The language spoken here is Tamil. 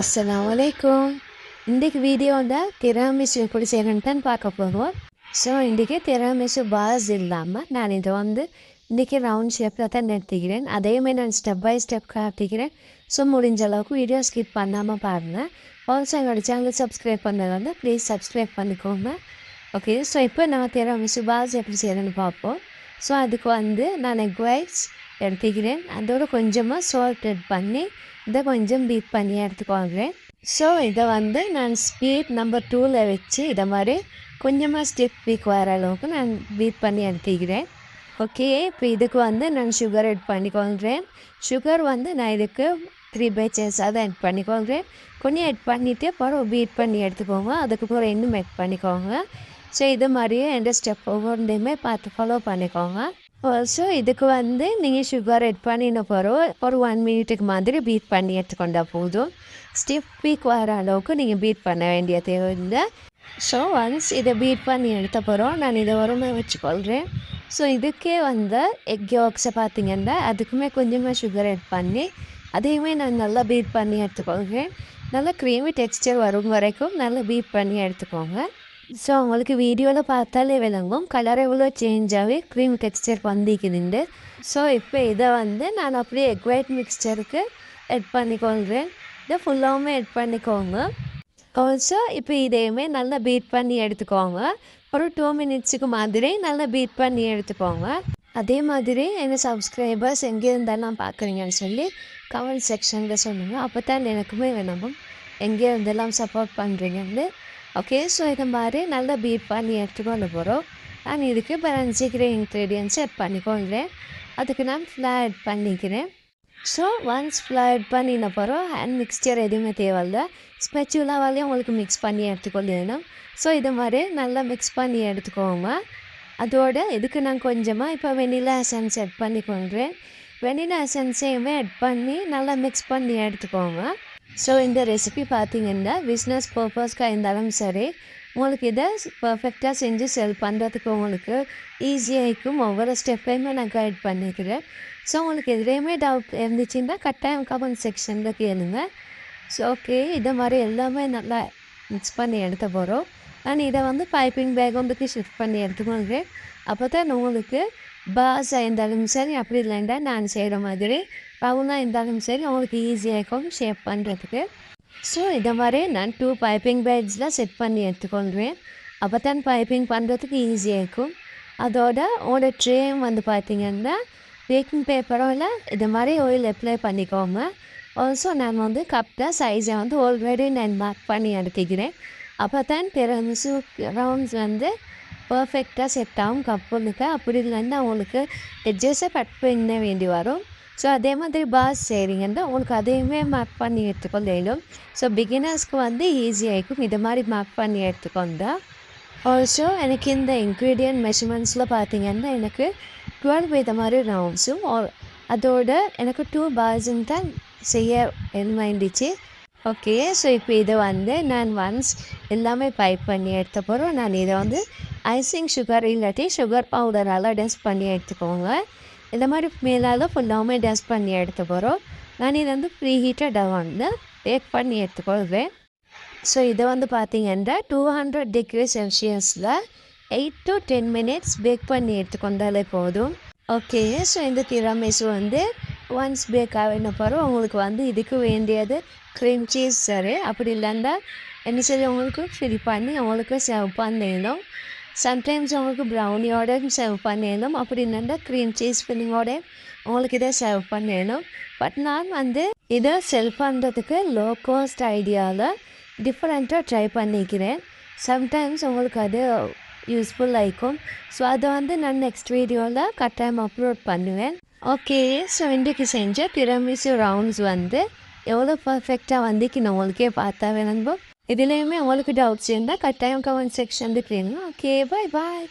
அஸ்ஸலாமலைக்கும். இன்றைக்கு வீடியோவில் திராமிசு எப்படி செய்யணுன்னு தான் பார்க்க போகிறோம். ஸோ இன்றைக்கி திராமிசு பாஸ் இல்லாமல் நான் இதை இன்றைக்கி ரவுண்ட் ஷேப்பில் தான் நிறுத்திக்கிறேன். அதேமாதிரி நான் ஸ்டெப் பை ஸ்டெப் காட்டிக்கிறேன். ஸோ முடிஞ்ச அளவுக்கு வீடியோ ஸ்கிப் பண்ணாமல் பாருங்கள். ஆல்சோ எங்களோட சேனல் சப்ஸ்கிரைப் பண்ணது ப்ளீஸ் சப்ஸ்கிரைப் பண்ணிக்கோங்க. ஓகே, ஸோ இப்போ நான் திராமிசு பாஸ் எப்படி செய்யணுன்னு பார்ப்போம். ஸோ அதுக்கு நான் எக் ஒயிட்ஸ் எடுத்துக்கிறேன். அதோட கொஞ்சமாக சால்ட் ஆட் பண்ணி இதை கொஞ்சம் பீட் பண்ணி எடுத்துக்கோங்க. ஸோ இதை நான் ஸ்பீட் நம்பர் 2ல் வச்சு இதை மாதிரி கொஞ்சமாக ஸ்டிப் பீக் வர அளவுக்கு நான் பீட் பண்ணி எடுத்துக்கிறேன். ஓகே, இப்போ இதுக்கு நான் சுகர் ஆட் பண்ணிக்கொள்கிறேன். சுகர் நான் இதுக்கு 3/6 அதை ஆட் பண்ணிக்கொள்கிறேன். கொஞ்சம் ஆட் பண்ணிவிட்டு அப்புறம் பீட் பண்ணி எடுத்துக்கோங்க. அதுக்கப்புறம் இன்னும் ஆட் பண்ணிக்கோங்க. ஸோ இது மாதிரியே எந்த ஸ்டெப் ஒவ்வொன்றையுமே பார்த்து ஃபாலோ பண்ணிக்கோங்க. ஸோ இதுக்கு நீங்கள் சுகர் ஆட் பண்ணின பிறகு ஒரு 1 மினிட்டுக்கு மாதிரி பீட் பண்ணி எடுத்துக்கொண்டா போதும். ஸ்டிஃப் பீக் வர அளவுக்கு நீங்கள் பீட் பண்ண வேண்டிய தேவையில்லை. ஸோ ஒன்ஸ் இதை பீட் பண்ணி எடுத்த பிறகு நான் இதை உரமா வச்சுக்கொள்கிறேன். ஸோ இதுக்கே எக் யோக்ஸை பார்த்தீங்கன்னா அதுக்குமே கொஞ்சமாக சுகர் ஆட் பண்ணி அதையுமே நான் நல்லா பீட் பண்ணி எடுத்துக்கொள்கிறேன். நல்லா க்ரீமி டெக்ஸ்டர் வரும் வரைக்கும் நல்லா பீட் பண்ணி எடுத்துக்கோங்க. ஸோ உங்களுக்கு வீடியோவில் பார்த்தாலே விளங்கும் கலர் எவ்வளோ சேஞ்ச் ஆகி க்ரீம் டெக்ஸ்டர் வந்துக்குதுண்டு. ஸோ இப்போ இதை நான் அப்படியே எக் ஒயிட் மிக்ஸ்சருக்கு ஆட் பண்ணிக்கொள்கிறேன். இதை ஃபுல்லாகவுமே ஆட் பண்ணிக்கோங்க. ஆல்சோ இப்போ இதையுமே நல்லா பீட் பண்ணி எடுத்துக்கோங்க. ஒரு 2 மினிட்ஸுக்கு மாதிரி நல்லா பீட் பண்ணி எடுத்துக்கோங்க. அதே மாதிரி எங்கள் சப்ஸ்கிரைபர்ஸ் எங்கே இருந்தாலும் பார்க்குறீங்கன்னு சொல்லி கமெண்ட் செக்ஷனில் சொல்லுங்கள். அப்போ தான் எனக்குமே வேணும் எங்கே இருந்தெல்லாம் சப்போர்ட் பண்ணுறீங்கன்னு. ஓகே, ஸோ இதை மாதிரி நல்லா பீட் பண்ணி எடுத்துக்கொண்டு போகிறோம். நான் இதுக்கு பரஞ்சிக்கிற இன்க்ரீடியன்ட்ஸ் ஆட் பண்ணிக்கொள்கிறேன். அதுக்கு நான் ஃப்ளார் ஆட் பண்ணிக்கிறேன். ஸோ ஒன்ஸ் ஃப்ளார் ஆட் பண்ணின பிறகு ஹேண்ட் மிக்ஸ்சர் எதுவுமே தேவையில்லை. ஸ்பெச்சுலாவாலேயும் உங்களுக்கு மிக்ஸ் பண்ணி எடுத்துக்கொள்ளணும். ஸோ இது மாதிரி நல்லா மிக்ஸ் பண்ணி எடுத்துக்கோங்க. அதோட இதுக்கு நான் கொஞ்சமாக இப்போ வெனிலா எசன்ஸ் ஆட் பண்ணிக்கொள்கிறேன். வெனிலா எசன்ஸையுமே ஆட் பண்ணி நல்லா மிக்ஸ் பண்ணி எடுத்துக்கோங்க. ஸோ இந்த ரெசிபி பார்த்தீங்கன்னா பிஸ்னஸ் பர்பஸ்க்காக இருந்தாலும் சரி, உங்களுக்கு இதை பர்ஃபெக்டாக செஞ்சு செல் பண்ணுறதுக்கு உங்களுக்கு ஈஸியாக இருக்கும். ஒவ்வொரு ஸ்டெப்பையுமே நான் கைட் பண்ணிக்கிறேன். ஸோ உங்களுக்கு எதுலேயுமே டவுட் இருந்துச்சுன்னா கட்டாயம் கமெண்ட் செக்ஷனில் கேளுங்க. ஸோ ஓகே, இதை மாதிரி எல்லாமே நல்லா மிக்ஸ் பண்ணி எடுத்த போகிறோம். நான் இதை பைப்பிங் பேக் ஷிஃப்ட் பண்ணி எடுத்துக்கொள்கிறேன். அப்போ தான் உங்களுக்கு பாஸாக இருந்தாலும் சரி, அப்படி இல்லைண்டா நான் செய்கிற மாதிரி ரவுண்டாக இருந்தாலும் சரி உங்களுக்கு ஈஸியாக இருக்கும் ஷேப் பண்ணுறதுக்கு. ஸோ இதை மாதிரி நான் 2 பைப்பிங் பேட்ஸில் செட் பண்ணி எடுத்துக்கொள்கிறேன். அப்போ தான் பைப்பிங் பண்ணுறதுக்கு ஈஸியாக இருக்கும். அதோட உங்களோட ட்ரேயும் பார்த்திங்கன்னா பேக்கிங் பேப்பரோட இது மாதிரி ஆயில் அப்ளை பண்ணிக்கோங்க. ஆல்சோ நான் கரெக்டாக சைஸை ஆல்ரெடி நான் மார்க் பண்ணி எடுத்துக்கிறேன். அப்போ தான் திராமிசு ரவுண்ட்ஸ் பர்ஃபெக்டாக செட் ஆகும் கப்புனுக்கு. அப்படி இல்லைன்னா உங்களுக்கு எட்ஜஸை கட் பண்ண வேண்டி வரும். ஸோ அதே மாதிரி பாஸ் செய்கிறீங்கன்னா உங்களுக்கு அதையுமே மார்க் பண்ணி எடுத்துக்கொள்ளும். ஸோ பிகினர்ஸ்க்கு ஈஸியாக இருக்கும் இது மாதிரி மார்க் பண்ணி எடுத்துக்கொண்டா. ஆல்சோ எனக்கு இந்த இன்க்ரீடியன்ட் மெஷர்மெண்ட்ஸில் பார்த்தீங்கன்னா எனக்கு 12 இது மாதிரி ரவுண்ட்ஸும் அதோட எனக்கு 2 பார்ஸும் தான் செய்ய வேண்டிச்சு. ஓகே, ஸோ இப்போ இதை நான் ஒன்ஸ் எல்லாமே பைப் பண்ணி எடுத்த பிறகு நான் இதை ஐசிங் சுகர் இல்லாட்டி சுகர் பவுடரால் டஸ்ட் பண்ணி எடுத்துக்கோங்க. இந்த மாதிரி மேலால் ஃபுல்லாகவுமே டஸ்ட் பண்ணி எடுத்த போகிறோம். நான் இதை ப்ரீ ஹீட்டடாக பேக் பண்ணி எடுத்துக்கொள்வேன். ஸோ இதை பார்த்தீங்கன்னா 200 டிகிரி செல்சியஸில் 8 to 10 மினிட்ஸ் பேக் பண்ணி எடுத்துக்கொண்டாலே போதும். ஓகே, ஸோ இந்த திராமிசு ஒன்ஸ் பேக் ஆகின பிறகு உங்களுக்கு இதுக்கு வேண்டியது க்ரீம் சீஸ் சரி, அப்படி இல்லைன்னா என்ன சரி உங்களுக்கு ஃபில் பண்ணி உங்களுக்கு சர்வ் பண்ணிடணும். சம்டைம்ஸ் உங்களுக்கு ப்ரௌனியோட சர்வ் பண்ணிடணும். அப்படி இல்லைன்னா க்ரீம் சீஸ் ஃபில்லிங்கோட உங்களுக்கு இதை சர்வ் பண்ணிடணும். பட் நான் இதை செல் பண்ணுறதுக்கு லோ காஸ்ட் ஐடியாவில் டிஃப்ரெண்ட்டாக ட்ரை பண்ணிக்கிறேன். சம்டைம்ஸ் உங்களுக்கு அது யூஸ்ஃபுல் ஆகிக்கும். ஸோ அதை நான் நெக்ஸ்ட் வீடியோவில் கட்டாயம் அப்லோட் பண்ணுவேன். ஓகே, ஸோ இன்றைக்கு செஞ்ச திராமிசு ரவுண்ட்ஸ் எவ்வளோ பர்ஃபெக்டாக நான் உங்களுக்கே பார்த்தா வேணும். இதுலேயுமே உங்களுக்கு டவுட்ஸ் இருந்தால் கட்டாயம் கமெண்ட் செக்ஷனில் கேளுங்க. ஓகே, பாய்.